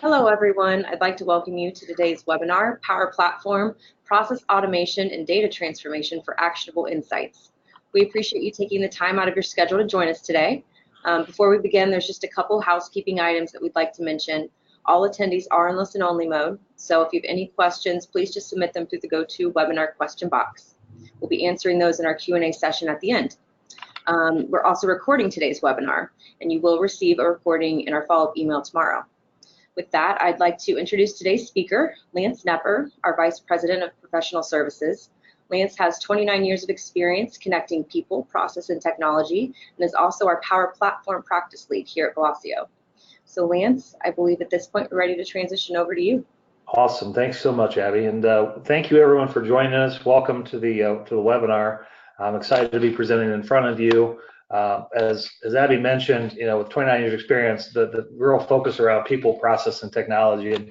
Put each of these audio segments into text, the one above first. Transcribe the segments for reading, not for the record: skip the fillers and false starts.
Hello, everyone. I'd like to welcome you to today's webinar, Power Platform, Process Automation and Data Transformation for Actionable Insights. We appreciate you taking the time out of your schedule to join us today. Before we begin, there's just a couple housekeeping items that we'd like to mention. All attendees are in listen-only mode, so if you have any questions, please just submit them through the GoToWebinar question box. We'll be answering those in our Q&A session at the end. We're also recording today's webinar, and you will receive a recording in our follow-up email tomorrow. With that, I'd like to introduce today's speaker, Lance Knepper, our Vice President of Professional Services. Lance has 29 years of experience connecting people, process, and technology, and is also our Power Platform Practice Lead here at Velocio. So Lance, I believe at this point we're ready to transition over to you. Awesome. Thanks so much, Abby. And thank you, everyone, for joining us. Welcome to the webinar. I'm excited to be presenting in front of you. As Abby mentioned, with 29 years experience, the real focus around people, process, and technology. And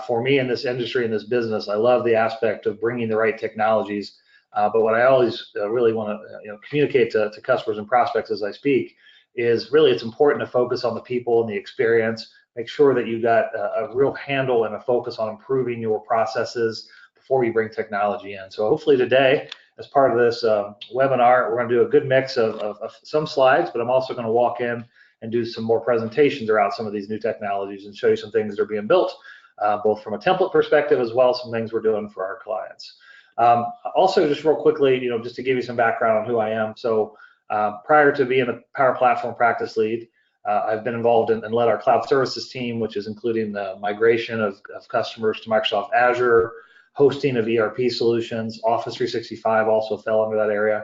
for me in this industry, in this business, I love the aspect of bringing the right technologies. But what I always really want to communicate to customers and prospects as I speak is really it's important to focus on the people and the experience. Make sure that you got a real handle and a focus on improving your processes before you bring technology in. So hopefully today, as part of this webinar, we're going to do a good mix of some slides, but I'm also going to walk in and do some more presentations around some of these new technologies and show you some things that are being built, both from a template perspective as well as some things we're doing for our clients. Also, just real quickly, just to give you some background on who I am. So prior to being the Power Platform Practice Lead, I've been involved in and led our cloud services team, which is including the migration of customers to Microsoft Azure, hosting of ERP solutions. Office 365 also fell under that area.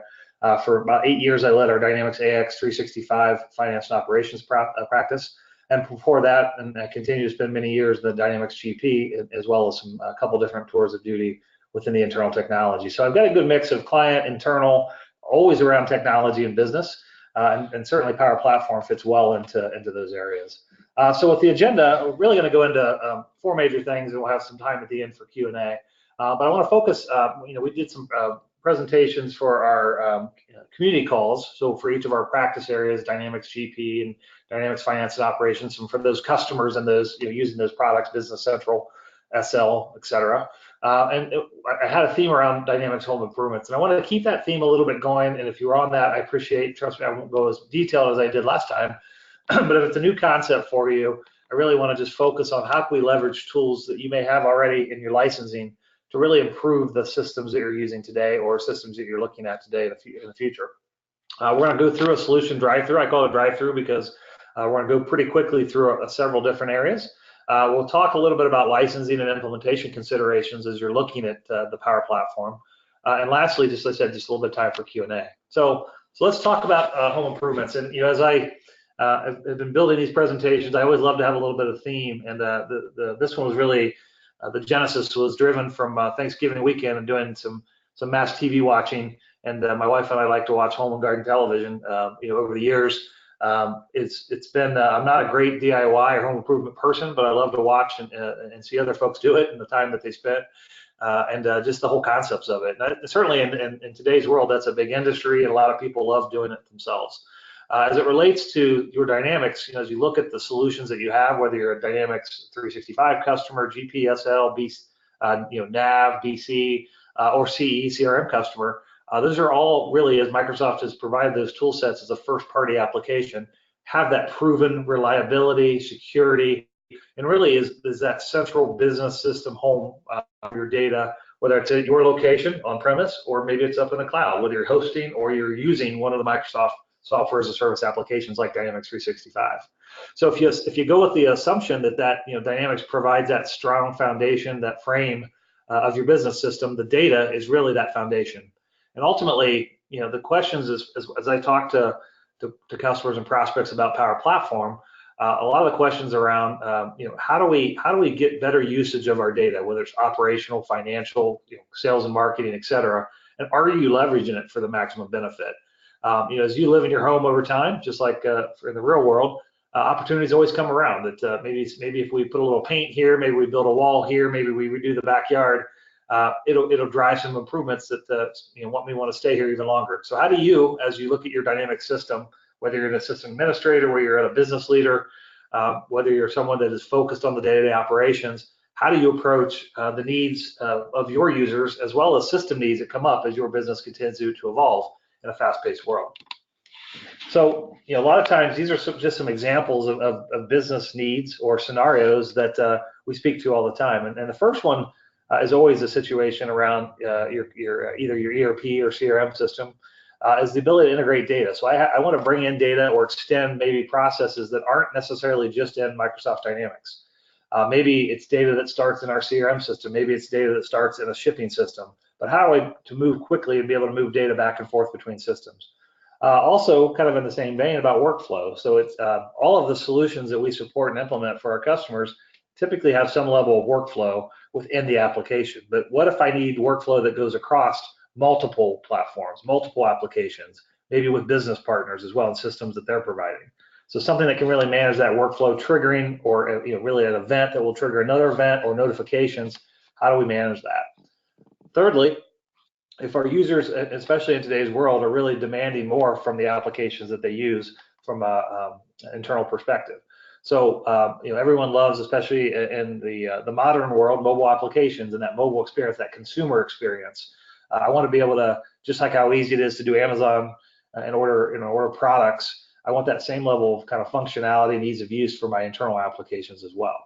For about 8 years, I led our Dynamics AX 365 finance and operations practice. And before that, and I continue to spend many years in the Dynamics GP, as well as a couple different tours of duty within the internal technology. So I've got a good mix of client, internal, always around technology and business. And certainly Power Platform fits well into those areas. So with the agenda, we're really going to go into 4 major things, and we'll have some time at the end for Q&A. But I want to focus, we did some presentations for our community calls. So for each of our practice areas, Dynamics GP and Dynamics Finance and Operations, and for those customers and those using those products, Business Central, SL, et cetera. I had a theme around Dynamics Home Improvements, and I wanted to keep that theme a little bit going. And if you're on that, I appreciate, trust me, I won't go as detailed as I did last time. But if it's a new concept for you, I really want to just focus on how can we leverage tools that you may have already in your licensing to really improve the systems that you're using today or systems that you're looking at today in the future. We're going to go through a solution drive-through. I call it drive-through because we're going to go pretty quickly through several different areas. We'll talk a little bit about licensing and implementation considerations as you're looking at the Power Platform. And lastly, just as I said, just a little bit of time for Q&A. So let's talk about home improvements. And as I have been building these presentations, I always love to have a little bit of theme. And this one was really, the genesis was driven from Thanksgiving weekend and doing some mass TV watching. And my wife and I like to watch home and garden television. Over the years, it's been I'm not a great DIY or home improvement person, but I love to watch and see other folks do it and the time that they spent and just the whole concepts of it. And certainly in today's world, that's a big industry, and a lot of people love doing it themselves. As it relates to your Dynamics, as you look at the solutions that you have, whether you're a Dynamics 365 customer, GPSL, NAV, BC, or CE, CRM customer, those are all really, as Microsoft has provided those tool sets as a first-party application, have that proven reliability, security, and really is that central business system home of your data, whether it's at your location on-premise or maybe it's up in the cloud, whether you're hosting or you're using one of the Microsoft software as a service applications like Dynamics 365. So if you go with the assumption that Dynamics provides that strong foundation, that frame of your business system, the data is really that foundation. And ultimately, the questions as I talk to customers and prospects about Power Platform, a lot of the questions around how do we get better usage of our data, whether it's operational, financial, sales and marketing, et cetera, and are you leveraging it for the maximum benefit? As you live in your home over time, just like in the real world, opportunities always come around that maybe if we put a little paint here, maybe we build a wall here, maybe we redo the backyard, it'll drive some improvements that want to stay here even longer. So how do you, as you look at your dynamic system, whether you're a system administrator or you're a business leader, whether you're someone that is focused on the day-to-day operations, how do you approach the needs of your users as well as system needs that come up as your business continues to evolve in a fast-paced world? So, a lot of times these are just some examples of business needs or scenarios that we speak to all the time. And the first one is always a situation around either your ERP or CRM system, is the ability to integrate data. So I want to bring in data or extend maybe processes that aren't necessarily just in Microsoft Dynamics. Maybe it's data that starts in our CRM system. Maybe it's data that starts in a shipping system. But how do I to move quickly and be able to move data back and forth between systems? Also, kind of in the same vein about workflow. So it's all of the solutions that we support and implement for our customers typically have some level of workflow within the application. But what if I need workflow that goes across multiple platforms, multiple applications, maybe with business partners as well and systems that they're providing? So something that can really manage that workflow triggering, or really an event that will trigger another event or notifications. How do we manage that? Thirdly, if our users, especially in today's world, are really demanding more from the applications that they use from an internal perspective. So everyone loves, especially in the modern world, mobile applications and that mobile experience, that consumer experience. I want to be able to, just like how easy it is to do Amazon and order products, I want that same level of kind of functionality and ease of use for my internal applications as well.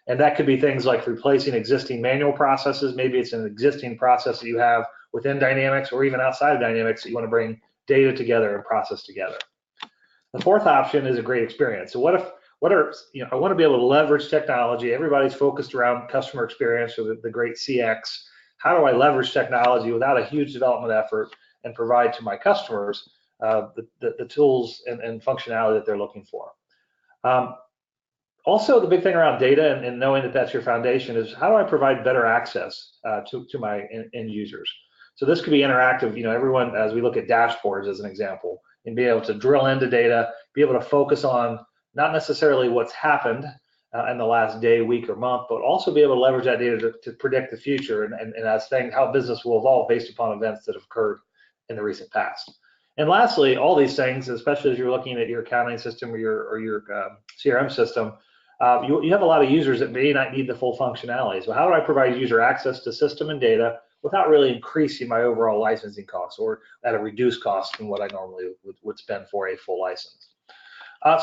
And that could be things like replacing existing manual processes. Maybe it's an existing process that you have within Dynamics or even outside of Dynamics that you want to bring data together and process together. The fourth option is a great experience. So I want to be able to leverage technology. Everybody's focused around customer experience or the great CX. How do I leverage technology without a huge development effort and provide to my customers the tools and functionality that they're looking for? Also, the big thing around data and knowing that that's your foundation is how do I provide better access to my end users? So this could be interactive. Everyone, as we look at dashboards as an example, and be able to drill into data, be able to focus on not necessarily what's happened in the last day, week, or month, but also be able to leverage that data to predict the future and as how business will evolve based upon events that have occurred in the recent past. And lastly, all these things, especially as you're looking at your accounting system or your CRM system, you have a lot of users that may not need the full functionality. So how do I provide user access to system and data without really increasing my overall licensing costs or at a reduced cost from what I normally would spend for a full license?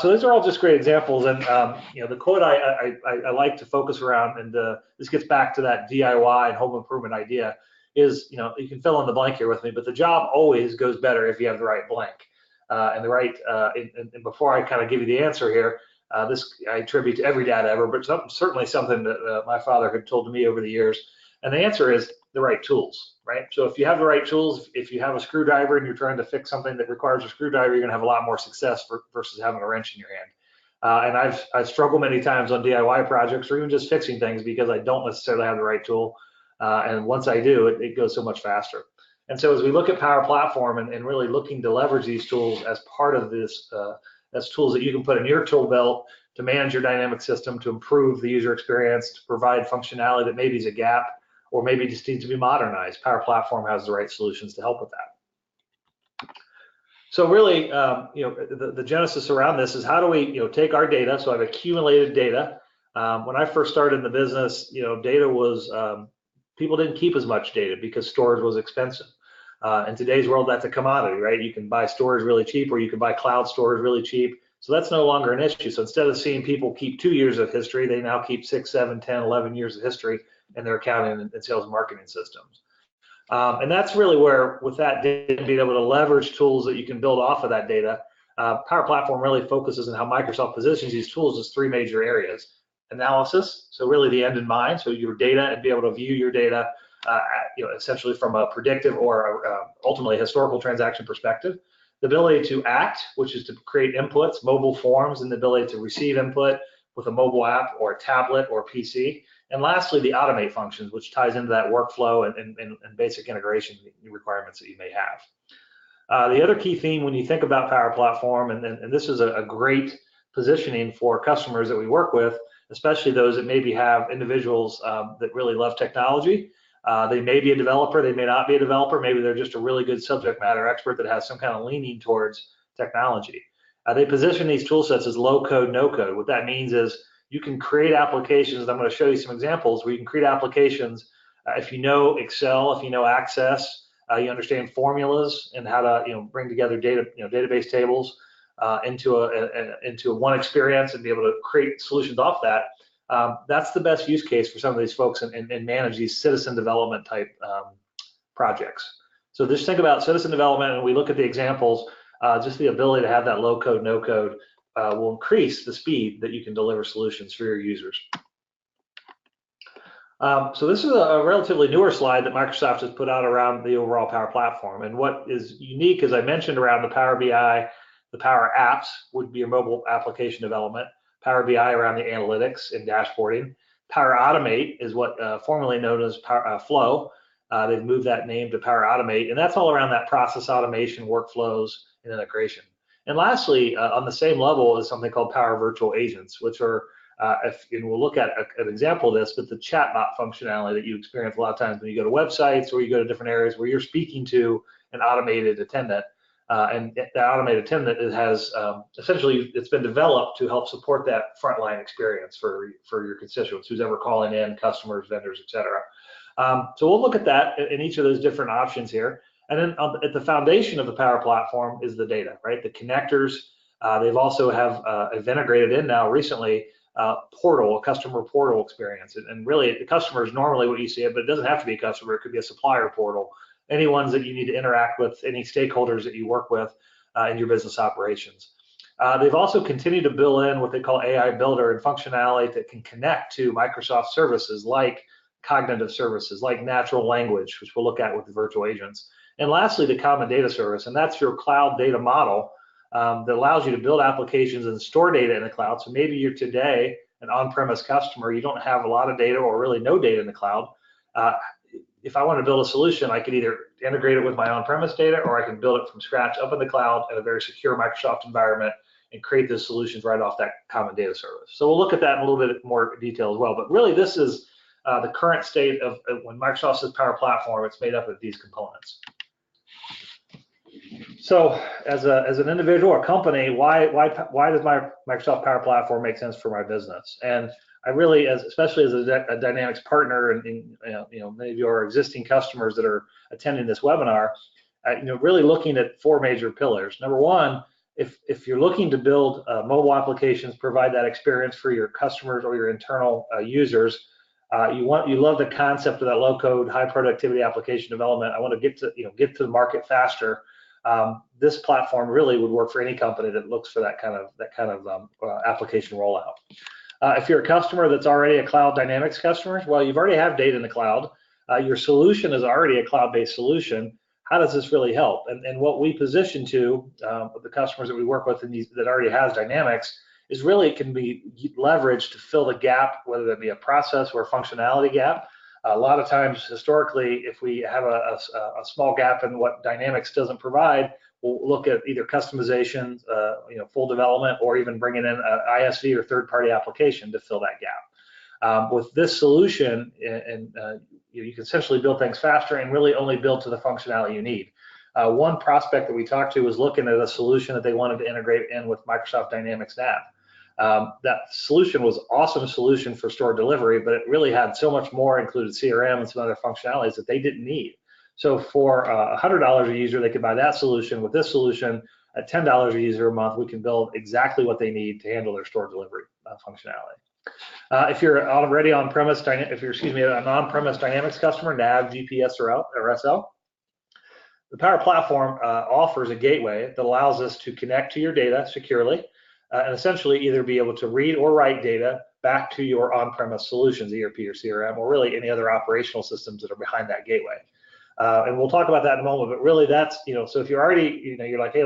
So those are all just great examples. And the quote I like to focus around, and this gets back to that DIY and home improvement idea, is you can fill in the blank here with me, but the job always goes better if you have the right blank and the right. And before I kind of give you the answer here, this I attribute to every dad ever, but certainly something that my father had told me over the years. And the answer is the right tools, right? So if you have the right tools, if you have a screwdriver and you're trying to fix something that requires a screwdriver, you're going to have a lot more success versus having a wrench in your hand. And I've struggled many times on DIY projects or even just fixing things because I don't necessarily have the right tool. And once I do, it goes so much faster. And so as we look at Power Platform and really looking to leverage these tools as part of this, as tools that you can put in your tool belt to manage your dynamic system, to improve the user experience, to provide functionality that maybe is a gap or maybe just needs to be modernized, Power Platform has the right solutions to help with that. So really, the genesis around this is how do we, take our data? So I've accumulated data. When I first started in the business, data was people didn't keep as much data because storage was expensive. In today's world, that's a commodity, right? You can buy storage really cheap, or you can buy cloud storage really cheap. So that's no longer an issue. So instead of seeing people keep 2 years of history, they now keep 6, 7, 10, 11 years of history in their accounting and sales and marketing systems. And that's really where, with that data, being able to leverage tools that you can build off of that data, Power Platform really focuses on how Microsoft positions these tools as 3 major areas. Analysis, so really the end in mind, so your data and be able to view your data, essentially from a predictive or ultimately historical transaction perspective. The ability to act, which is to create inputs, mobile forms, and the ability to receive input with a mobile app or a tablet or PC. And lastly, the automate functions, which ties into that workflow and basic integration requirements that you may have. The other key theme when you think about Power Platform, and this is a great positioning for customers that we work with, especially those that maybe have individuals that really love technology. They may be a developer, they may not be a developer, maybe they're just a really good subject matter expert that has some kind of leaning towards technology. They position these tool sets as low code, no code. What that means is you can create applications. I'm going to show you some examples where you can create applications if you know Excel, if you know Access, you understand formulas and how to bring together data, database tables into one experience and be able to create solutions off that. That's the best use case for some of these folks and manage these citizen development type projects. So just think about citizen development, and we look at the examples. Just the ability to have that low code, no code will increase the speed that you can deliver solutions for your users. So this is a relatively newer slide that Microsoft has put out around the overall Power Platform. And what is unique, as I mentioned, around the Power BI, the Power Apps would be your mobile application development, Power BI around the analytics and dashboarding. Power Automate is what formerly known as Power Flow. They've moved that name to Power Automate, and that's all around that process automation, workflows, and integration. And lastly, on the same level is something called Power Virtual Agents, which are, and we'll look at an example of this, but the chatbot functionality that you experience a lot of times when you go to websites or you go to different areas where you're speaking to an automated attendant. And that automated attendant has essentially, it's been developed to help support that frontline experience for your constituents, who's ever calling in, customers, vendors, et cetera. So we'll look at that in each of those different options here. And then at the foundation of the Power Platform is the data, right? The connectors. They've also have integrated in now recently portal, a customer portal experience. And really, the customer is normally what you see it, but it doesn't have to be a customer. It could be a supplier portal. Any ones that you need to interact with, any stakeholders that you work with in your business operations. They've also continued to build in what they call AI Builder and functionality that can connect to Microsoft services like cognitive services, like natural language, which we'll look at with the virtual agents. And lastly, the common data service, and that's your cloud data model that allows you to build applications and store data in the cloud. So maybe you're today an on-premise customer, you don't have a lot of data or really no data in the cloud. If I want to build a solution, I could either integrate it with my on-premise data, or I can build it from scratch up in the cloud in a very secure Microsoft environment and create those solutions right off that common data service. So we'll look at that in a little bit more detail as well. But really, this is the current state of when Microsoft says Power Platform, it's made up of these components. So as an individual or company, why does my Microsoft Power Platform make sense for my business? And I really, especially as a Dynamics partner, and many of your existing customers that are attending this webinar, really looking at four major pillars. Number one, if you're looking to build mobile applications, provide that experience for your customers or your internal users, you love the concept of that low-code, high-productivity application development. I want to get to the market faster. This platform really would work for any company that looks for that kind of application rollout. If you're a customer that's already a Cloud Dynamics customer, well, you've already have data in the cloud. Your solution is already a cloud-based solution. How does this really help? And what we position to the customers that we work with that already has Dynamics is really it can be leveraged to fill the gap, whether that be a process or a functionality gap. A lot of times, historically, if we have a small gap in what Dynamics doesn't provide, we'll look at either customization, full development, or even bringing in an ISV or third-party application to fill that gap. With this solution, you can essentially build things faster and really only build to the functionality you need. One prospect that we talked to was looking at a solution that they wanted to integrate in with Microsoft Dynamics Nav. That solution was an awesome solution for store delivery, but it really had so much more, included CRM and some other functionalities that they didn't need. So for $100 a user, they could buy that solution. With this solution, at $10 a user a month, we can build exactly what they need to handle their store delivery functionality. If you're already on-premise, an on-premise Dynamics customer, NAV, GPS, or SL, the Power Platform offers a gateway that allows us to connect to your data securely and essentially either be able to read or write data back to your on-premise solutions, ERP or CRM, or really any other operational systems that are behind that gateway. And we'll talk about that in a moment, but really that's, so if you're already, you're like, hey,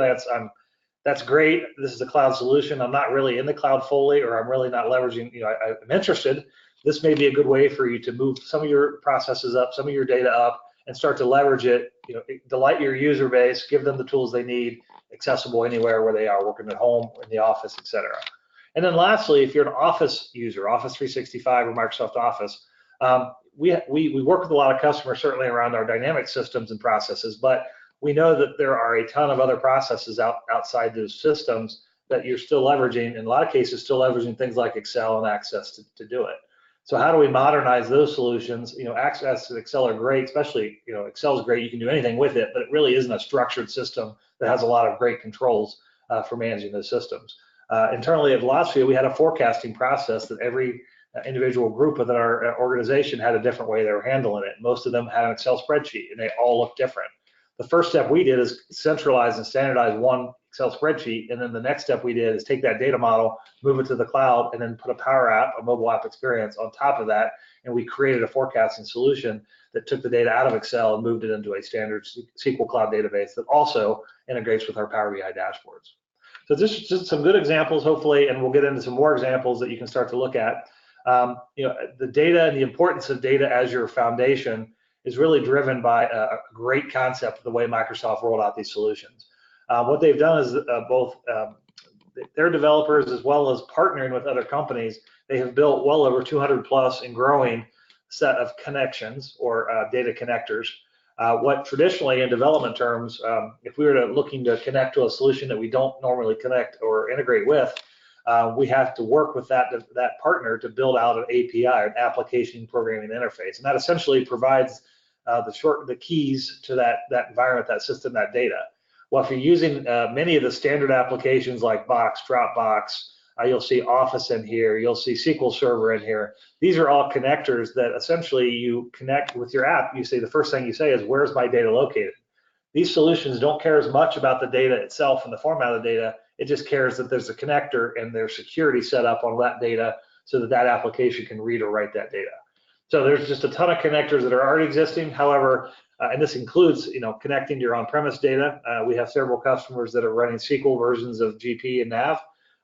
that's great, this is a cloud solution, I'm not really in the cloud fully, or I'm really not leveraging, I'm interested, this may be a good way for you to move some of your processes up, some of your data up, and start to leverage it, delight your user base, give them the tools they need, accessible anywhere where they are, working at home, in the office, et cetera. And then lastly, if you're an Office user, Office 365 or Microsoft Office, we work with a lot of customers certainly around our dynamic systems and processes, but we know that there are a ton of other processes outside those systems but you're still leveraging, in a lot of cases, still leveraging things like Excel and Access to do it. So how do we modernize those solutions? Access and Excel are great, especially, Excel is great. You can do anything with it, but it really isn't a structured system that has a lot of great controls for managing those systems. Internally at Velocity, we had a forecasting process that every individual group within our organization had a different way they were handling it. Most of them had an Excel spreadsheet, and they all looked different. The first step we did is centralize and standardize one Excel spreadsheet, and then the next step we did is take that data model, move it to the cloud, and then put a Power App, a mobile app experience on top of that, and we created a forecasting solution that took the data out of Excel and moved it into a standard SQL Cloud database that also integrates with our Power BI dashboards. So this is just some good examples, hopefully, and we'll get into some more examples that you can start to look at. The data and the importance of data as your foundation is really driven by a great concept of the way Microsoft rolled out these solutions. What they've done is both their developers, as well as partnering with other companies, they have built well over 200 plus and growing set of connections or data connectors. What traditionally in development terms, if we were looking to connect to a solution that we don't normally connect or integrate with, we have to work with that partner to build out an API, an application programming interface, and that essentially provides the keys to that environment, that system, that data. Well, if you're using many of the standard applications like Box, Dropbox, you'll see Office in here, you'll see SQL Server in here. These are all connectors that essentially you connect with your app. You say the first thing you say is, where's my data located? These solutions don't care as much about the data itself and the format of the data. It just cares that there's a connector and there's security set up on that data so that that application can read or write that data. So there's just a ton of connectors that are already existing. However, and this includes, connecting to your on-premise data. We have several customers that are running SQL versions of GP and NAV,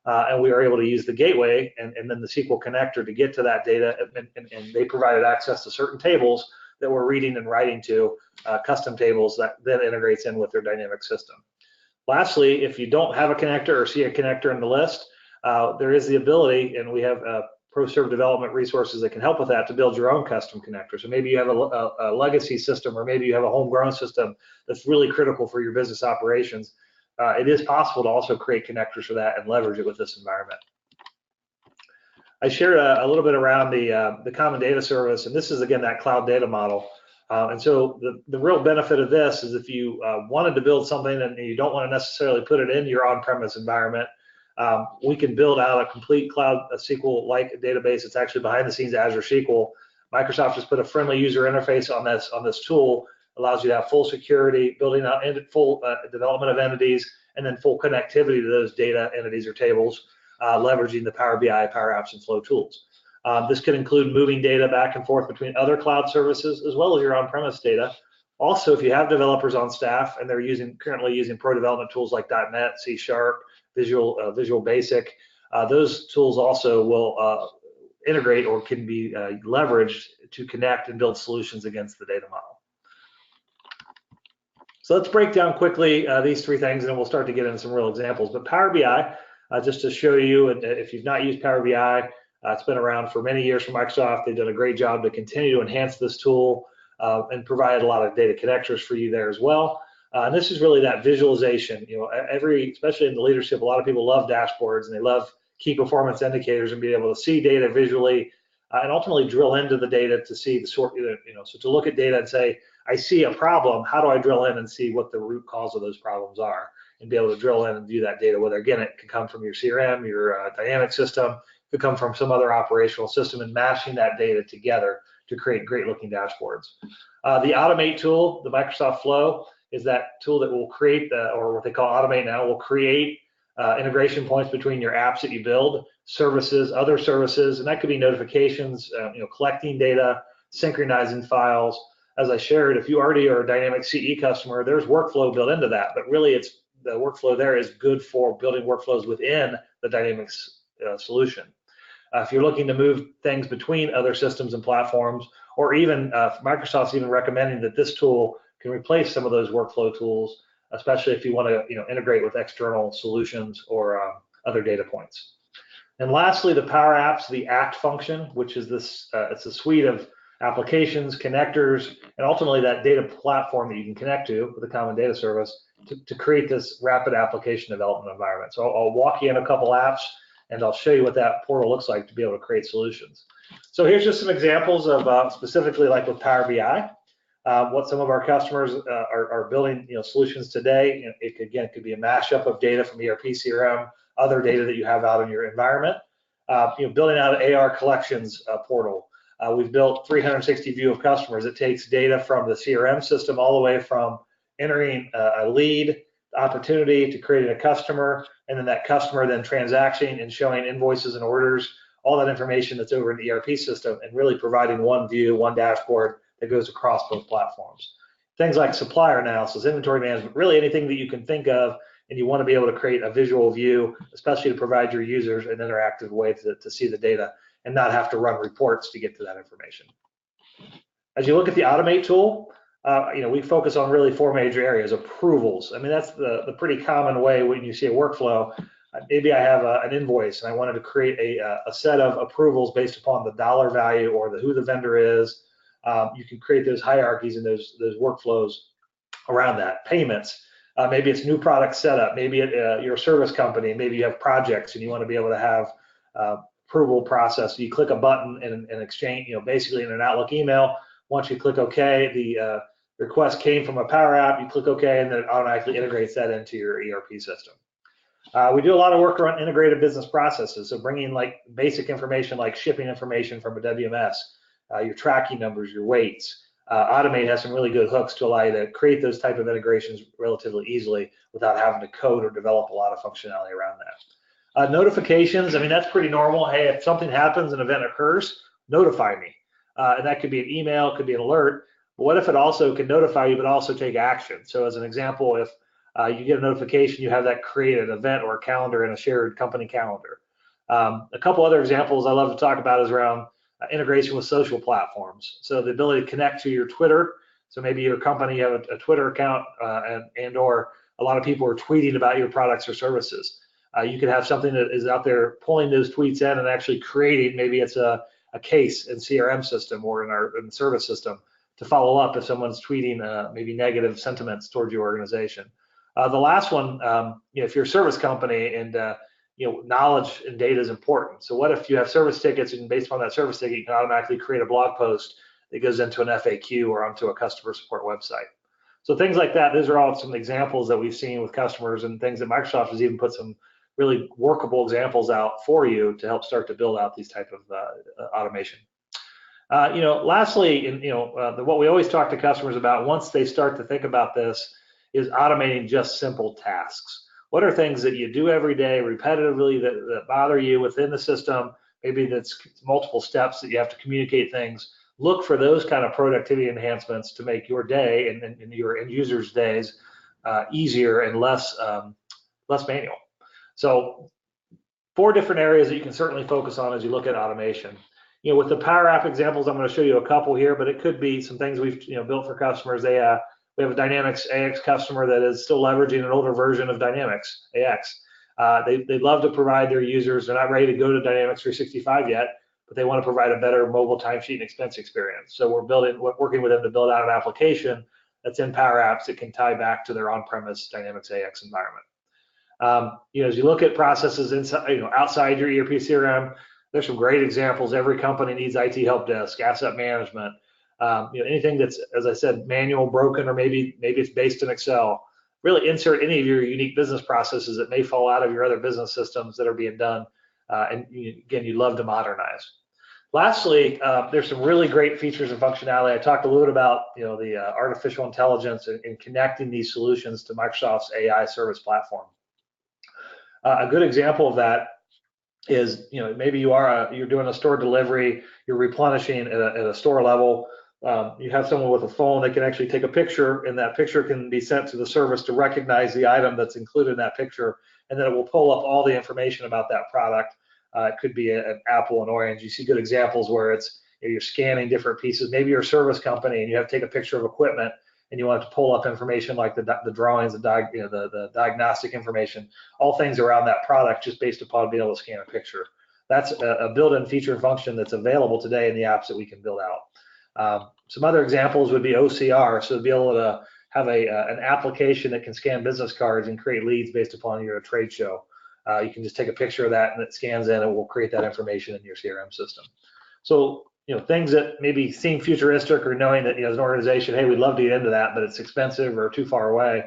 and we are able to use the gateway and then the SQL connector to get to that data, and they provided access to certain tables that we're reading and writing to, custom tables that then integrates in with their dynamic system. Lastly, if you don't have a connector or see a connector in the list, there is the ability, and we have ProServe development resources that can help with that, to build your own custom connector. So maybe you have a legacy system, or maybe you have a homegrown system that's really critical for your business operations. It is possible to also create connectors for that and leverage it with this environment. I shared a little bit around the common data service, and this is, again, that cloud data model. And so the real benefit of this is if you wanted to build something and you don't want to necessarily put it in your on-premise environment, we can build out a complete cloud SQL-like database. It's actually behind the scenes Azure SQL. Microsoft has put a friendly user interface on this tool, allows you to have full security, building out full development of entities, and then full connectivity to those data entities or tables, leveraging the Power BI, PowerApps, and Flow tools. This could include moving data back and forth between other cloud services as well as your on-premise data. Also, if you have developers on staff and they're currently using pro development tools like .NET, C#, Visual Basic, those tools also will integrate or can be leveraged to connect and build solutions against the data model. So let's break down quickly these three things, and then we'll start to get into some real examples. But Power BI, just to show you, and if you've not used Power BI, it's been around for many years for Microsoft. They've done a great job to continue to enhance this tool and provide a lot of data connectors for you there as well. And this is really that visualization. Especially in the leadership, a lot of people love dashboards and they love key performance indicators and being able to see data visually and ultimately drill into the data to see the sort. So to look at data and say, I see a problem. How do I drill in and see what the root cause of those problems are, and be able to drill in and view that data? Whether, again, it could come from your CRM, your dynamic system, it could come from some other operational system, and mashing that data together to create great-looking dashboards. The Automate tool, the Microsoft Flow, is that tool that will create, or what they call Automate now, will create integration points between your apps that you build, services, other services, and that could be notifications, collecting data, synchronizing files. As I shared, if you already are a Dynamics CE customer, there's workflow built into that, but really the workflow there is good for building workflows within the Dynamics solution. If you're looking to move things between other systems and platforms, or even Microsoft's even recommending that this tool can replace some of those workflow tools, especially if you want to integrate with external solutions or other data points. And lastly, the PowerApps, the ACT function, which is this, it's a suite of applications, connectors, and ultimately that data platform that you can connect to with a common data service, to create this rapid application development environment. So I'll walk you in a couple apps, and I'll show you what that portal looks like to be able to create solutions. So here's just some examples of specifically like with Power BI, what some of our customers are building, solutions today. It could be a mashup of data from ERP, CRM, other data that you have out in your environment. Building out an AR collections portal. We've built 360 view of customers. It takes data from the CRM system all the way from entering a lead, opportunity, to creating a customer, and then that customer then transacting and showing invoices and orders, all that information that's over in the ERP system, and really providing one view, one dashboard that goes across both platforms. Things like supplier analysis, inventory management, really anything that you can think of, and you want to be able to create a visual view, especially to provide your users an interactive way to see the data and not have to run reports to get to that information. As you look at the Automate tool, we focus on really 4 major areas. Approvals. I mean, that's the pretty common way when you see a workflow. Maybe I have an invoice and I wanted to create a set of approvals based upon the dollar value or who the vendor is. You can create those hierarchies and those workflows around that. Payments. Maybe it's new product setup. Maybe you're a service company. Maybe you have projects and you want to be able to have approval process. So you click a button and exchange, basically in an Outlook email. Once you click OK, the request came from a Power App. You click OK, and then it automatically integrates that into your ERP system. We do a lot of work around integrated business processes, so bringing like basic information like shipping information from a WMS, your tracking numbers, your weights. Automate has some really good hooks to allow you to create those type of integrations relatively easily without having to code or develop a lot of functionality around that. Notifications, I mean, that's pretty normal. Hey, if something happens, an event occurs, notify me. And that could be an email, could be an alert. But what if it also can notify you, but also take action? So as an example, if you get a notification, you have that create an event or a calendar in a shared company calendar. A couple other examples I love to talk about is around integration with social platforms. So the ability to connect to your Twitter. So maybe your company, you have a Twitter account and or a lot of people are tweeting about your products or services. You could have something that is out there pulling those tweets in and actually creating, maybe it's a case in CRM system or in the service system to follow up if someone's tweeting maybe negative sentiments towards your organization. The last one, if you're a service company and knowledge and data is important. So what if you have service tickets and based on that service ticket, you can automatically create a blog post that goes into an FAQ or onto a customer support website. So things like that, those are all some examples that we've seen with customers and things that Microsoft has even put some really workable examples out for you to help start to build out these type of automation. Lastly, what we always talk to customers about once they start to think about this is automating just simple tasks. What are things that you do every day repetitively that bother you within the system? Maybe that's multiple steps that you have to communicate things. Look for those kind of productivity enhancements to make your day and your end users' days easier and less manual. So 4 different areas that you can certainly focus on as you look at automation. With the Power App examples, I'm going to show you a couple here, but it could be some things we've built for customers. We have a Dynamics AX customer that is still leveraging an older version of Dynamics AX. They'd love to provide their users, they're not ready to go to Dynamics 365 yet, but they want to provide a better mobile timesheet and expense experience. So we're working with them to build out an application that's in PowerApps that can tie back to their on-premise Dynamics AX environment. As you look at processes inside, outside your ERP CRM, there's some great examples. Every company needs IT help desk, asset management, anything that's, as I said, manual, broken, or maybe it's based in Excel. Really insert any of your unique business processes that may fall out of your other business systems that are being done, and again, you'd love to modernize. Lastly, there's some really great features and functionality. I talked a little bit about the artificial intelligence and connecting these solutions to Microsoft's AI service platform. A good example of that is maybe you're doing a store delivery, you're replenishing at a store level. You have someone with a phone that can actually take a picture, and that picture can be sent to the service to recognize the item that's included in that picture, and then it will pull up all the information about that product. It could be an apple and orange. You see good examples where it's you're scanning different pieces. Maybe you're a service company and you have to take a picture of equipment and you want to pull up information like the drawings, the diagnostic information, all things around that product just based upon being able to scan a picture. That's a built-in feature and function that's available today in the apps that we can build out. Some other examples would be OCR, so to be able to have an application that can scan business cards and create leads based upon your trade show. You can just take a picture of that and it scans in and will create that information in your CRM system. So, things that maybe seem futuristic or knowing that, as an organization, hey, we'd love to get into that, but it's expensive or too far away,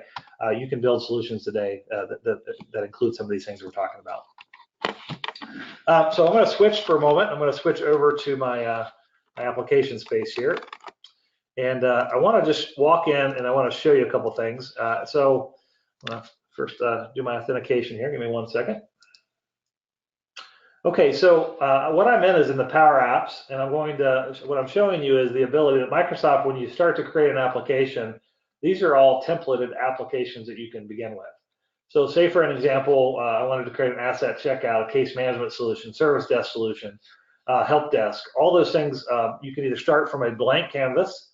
you can build solutions today that include some of these things we're talking about. So I'm going to switch for a moment. I'm going to switch over to my application space here. And I want to just walk in and I want to show you a couple things. So I'm going to first do my authentication here. Give me 1 second. Okay, so what I'm in is in the PowerApps, and what I'm showing you is the ability that Microsoft, when you start to create an application, these are all templated applications that you can begin with. So say for an example, I wanted to create an asset checkout, a case management solution, service desk solution, help desk, all those things. You can either start from a blank canvas,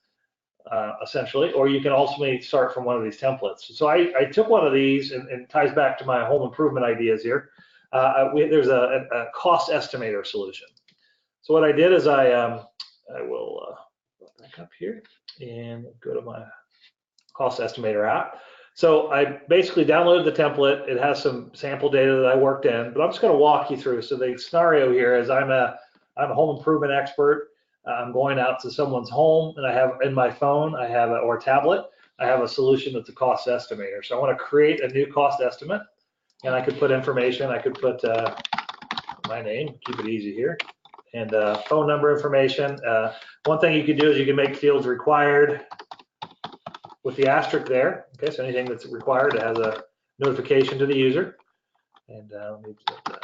essentially, or you can ultimately start from one of these templates. So I took one of these, and it ties back to my home improvement ideas here. There's a cost estimator solution. So what I did is I will back up here and go to my cost estimator app. So I basically downloaded the template. It has some sample data that I worked in, but I'm just going to walk you through. So the scenario here is I'm a home improvement expert. I'm going out to someone's home, and I have in my phone, or tablet, I have a solution that's a cost estimator. So I want to create a new cost estimate. And I could put information, I could put my name, keep it easy here, and phone number information. One thing you could do is you can make fields required with the asterisk there. Okay, so anything that's required, it has a notification to the user. And let me put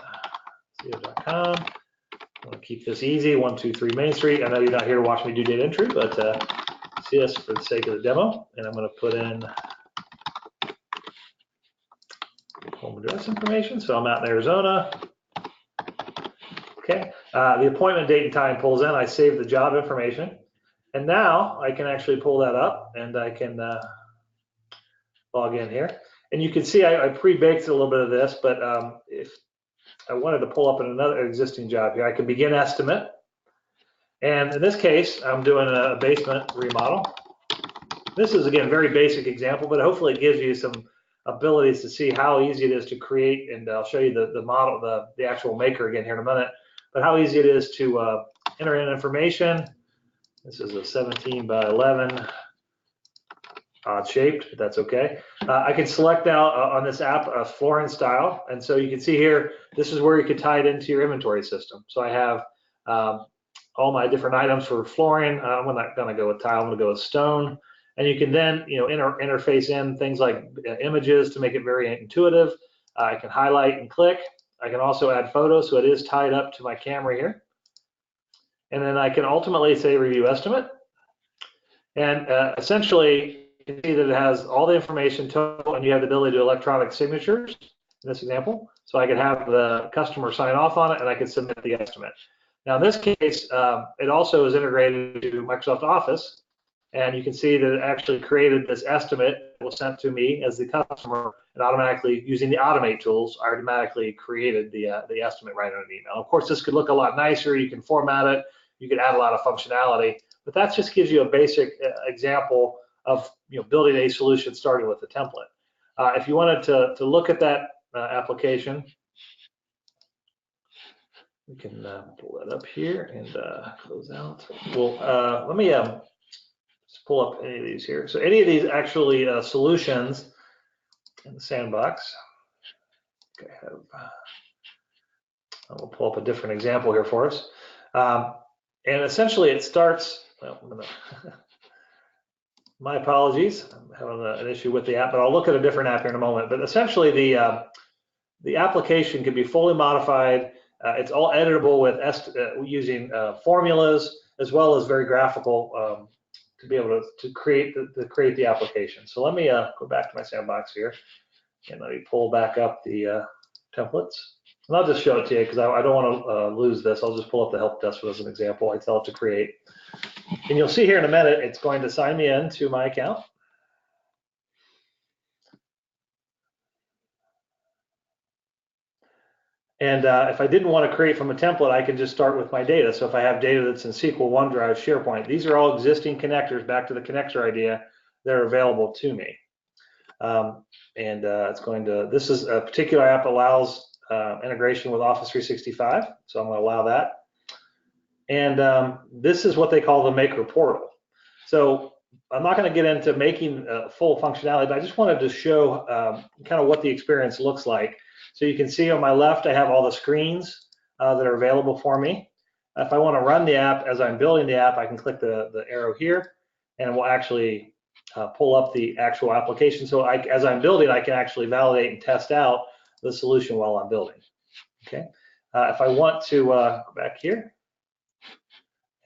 co.com. I'm going to keep this easy, 123 Main Street. I know you're not here to watch me do data entry, but see this for the sake of the demo. And I'm going to put in home address information. So I'm out in Arizona. Okay. The appointment date and time pulls in. I save the job information. And now I can actually pull that up and I can log in here. And you can see I pre-baked a little bit of this, but if I wanted to pull up another existing job here, I can begin estimate. And in this case, I'm doing a basement remodel. This is, again, very basic example, but hopefully it gives you some abilities to see how easy it is to create, and I'll show you the model, the actual maker again here in a minute, but how easy it is to enter in information. This is a 17 by 11, odd shaped, but that's okay. I can select now on this app a flooring style, and so you can see here, this is where you could tie it into your inventory system. So I have all my different items for flooring. I'm not going to go with tile, I'm going to go with stone. And you can then, interface in things like images to make it very intuitive. I can highlight and click. I can also add photos, so it is tied up to my camera here. And then I can ultimately say review estimate. And essentially, you can see that it has all the information total, and you have the ability to do electronic signatures in this example. So I could have the customer sign off on it, and I could submit the estimate. Now, in this case, it also is integrated to Microsoft Office. And you can see that it actually created this estimate that was sent to me as the customer, and automatically, using the automate tools, automatically created the estimate right on an email. Of course, this could look a lot nicer. You can format it. You can add a lot of functionality. But that just gives you a basic example of building a solution starting with a template. If you wanted to look at that application, we can pull that up here and close out. Well, let me pull up any of these here. So any of these actually solutions in the sandbox. Okay, we'll pull up a different example here for us. And essentially it starts, well, my apologies, I'm having an issue with the app, but I'll look at a different app here in a moment. But essentially the application can be fully modified. It's all editable with using formulas, as well as very graphical to be able to create the application. So let me go back to my sandbox here, and let me pull back up the templates. And I'll just show it to you because I don't want to lose this. I'll just pull up the help desk as an example. I tell it to create. And you'll see here in a minute, it's going to sign me in to my account. And if I didn't want to create from a template, I can just start with my data. So if I have data that's in SQL, OneDrive, SharePoint, these are all existing connectors back to the connector idea that are available to me. It's going to, this is a particular app allows integration with Office 365, so I'm going to allow that. And this is what they call the Maker Portal. So I'm not going to get into making full functionality, but I just wanted to show kind of what the experience looks like. So you can see on my left, I have all the screens that are available for me. If I want to run the app as I'm building the app, I can click the arrow here, and it will actually pull up the actual application. So as I'm building, I can actually validate and test out the solution while I'm building. Okay. If I want to go back here,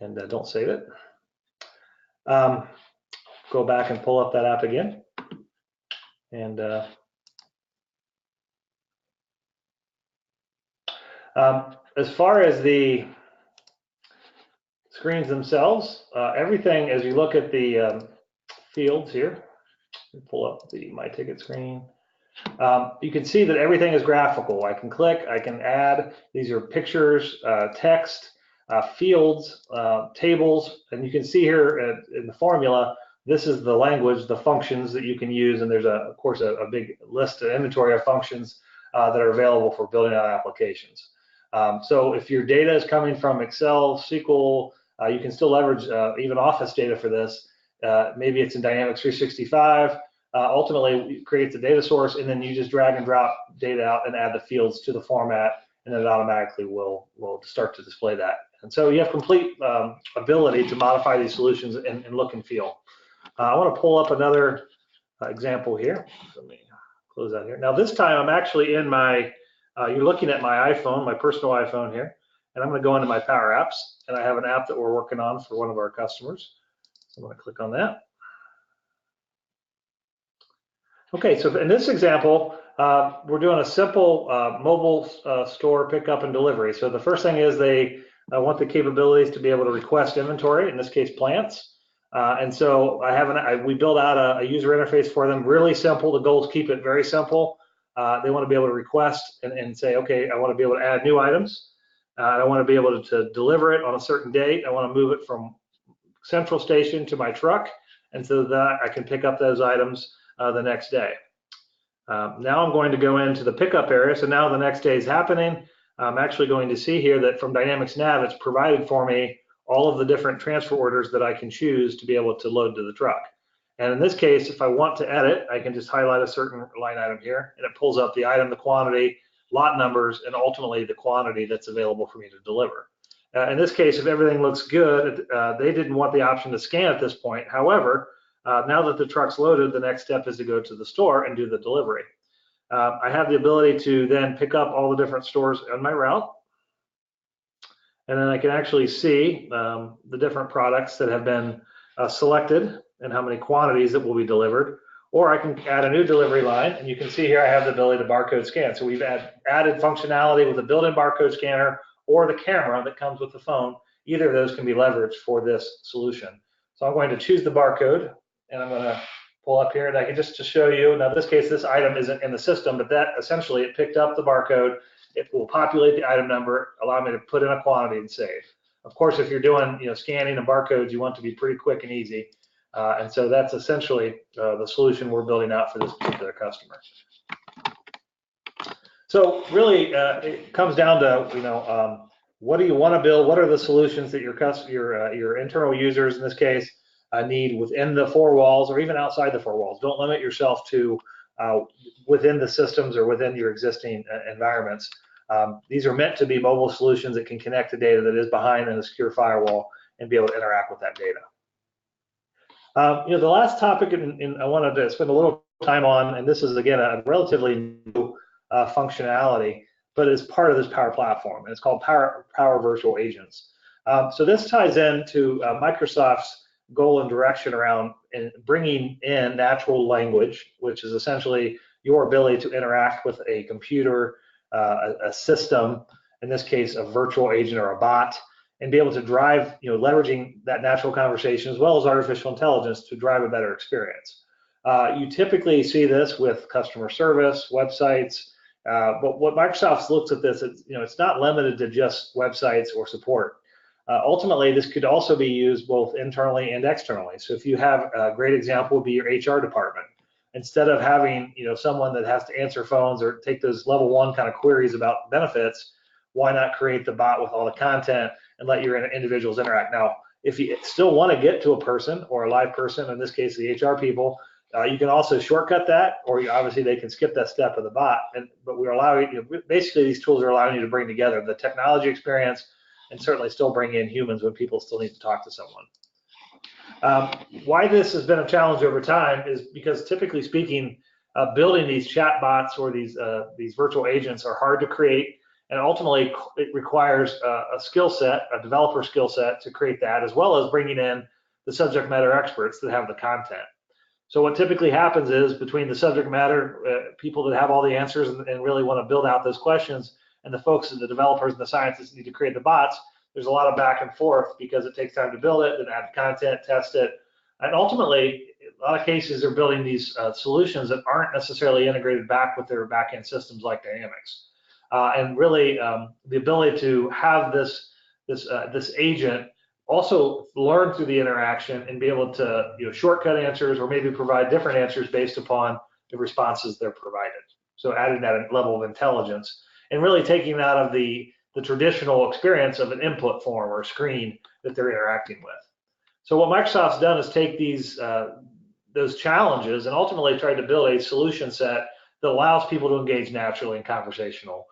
and don't save it, go back and pull up that app again. And as far as the screens themselves, everything, as you look at the fields here, pull up the My Ticket screen, you can see that everything is graphical. I can click, I can add, these are pictures, text, fields, tables, and you can see here in the formula, this is the language, the functions that you can use, and there's of course a big list, an inventory of functions that are available for building out applications. So if your data is coming from Excel, SQL, you can still leverage even Office data for this. Maybe it's in Dynamics 365. Ultimately, it creates a data source, and then you just drag and drop data out and add the fields to the format, and then it automatically will start to display that. And so you have complete ability to modify these solutions and look and feel. I want to pull up another example here. Let me close out here. Now this time I'm actually in my, you're looking at my iPhone, my personal iPhone here, and I'm going to go into my PowerApps, and I have an app that we're working on for one of our customers. So I'm going to click on that. Okay, so in this example, we're doing a simple mobile store pickup and delivery. So the first thing is they want the capabilities to be able to request inventory, in this case plants. And so we built out a user interface for them, really simple. The goal is keep it very simple. They want to be able to request and say, okay, I want to be able to add new items. I want to be able to deliver it on a certain date. I want to move it from central station to my truck, and so that I can pick up those items the next day. Now I'm going to go into the pickup area. So now the next day is happening. I'm actually going to see here that from Dynamics Nav, it's provided for me all of the different transfer orders that I can choose to be able to load to the truck. And in this case, if I want to edit, I can just highlight a certain line item here, and it pulls up the item, the quantity, lot numbers, and ultimately the quantity that's available for me to deliver. In this case, if everything looks good, they didn't want the option to scan at this point. However, now that the truck's loaded, the next step is to go to the store and do the delivery. I have the ability to then pick up all the different stores on my route. And then I can actually see the different products that have been selected and how many quantities that will be delivered. Or I can add a new delivery line, and you can see here I have the ability to barcode scan. So we've added functionality with a built-in barcode scanner or the camera that comes with the phone. Either of those can be leveraged for this solution. So I'm going to choose the barcode, and I'm going to pull up here, and I can just to show you. Now, in this case, this item isn't in the system, but that essentially it picked up the barcode. It will populate the item number, allow me to put in a quantity and save. Of course, if you're doing scanning and barcodes, you want to be pretty quick and easy. And so that's essentially the solution we're building out for this particular customer. So really, it comes down to what do you want to build? What are the solutions that your internal users in this case need within the four walls or even outside the four walls? Don't limit yourself to within the systems or within your existing environments. These are meant to be mobile solutions that can connect to data that is behind in a secure firewall and be able to interact with that data. The last topic I wanted to spend a little time on, and this is again a relatively new functionality, but it's part of this Power Platform, and it's called Power Virtual Agents. So this ties into Microsoft's goal and direction around bringing in natural language, which is essentially your ability to interact with a computer, a system, in this case a virtual agent or a bot, and be able to drive, leveraging that natural conversation as well as artificial intelligence to drive a better experience. You typically see this with customer service, websites, but what Microsoft looks at this, it's not limited to just websites or support. Ultimately, this could also be used both internally and externally. So if you have a great example would be your HR department. Instead of having someone that has to answer phones or take those level 1 kind of queries about benefits, why not create the bot with all the content and let your individuals interact? Now, if you still want to get to a person or a live person, in this case the HR people, you can also shortcut that, or obviously they can skip that step of the bot. But we're allowing basically these tools are allowing you to bring together the technology experience and certainly still bring in humans when people still need to talk to someone. Why this has been a challenge over time is because typically speaking, building these chat bots or these virtual agents are hard to create, and ultimately it requires a skill set, a developer skill set to create that, as well as bringing in the subject matter experts that have the content. So what typically happens is between the subject matter people that have all the answers and really want to build out those questions, and the folks and the developers and the scientists need to create the bots, there's a lot of back and forth because it takes time to build it and add content, test it, and ultimately, a lot of cases they're building these solutions that aren't necessarily integrated back with their back-end systems like Dynamics. And really, the ability to have this agent also learn through the interaction and be able to shortcut answers or maybe provide different answers based upon the responses they're provided. So adding that level of intelligence and really taking that out of the traditional experience of an input form or screen that they're interacting with. So what Microsoft's done is take those challenges and ultimately tried to build a solution set that allows people to engage naturally and conversational.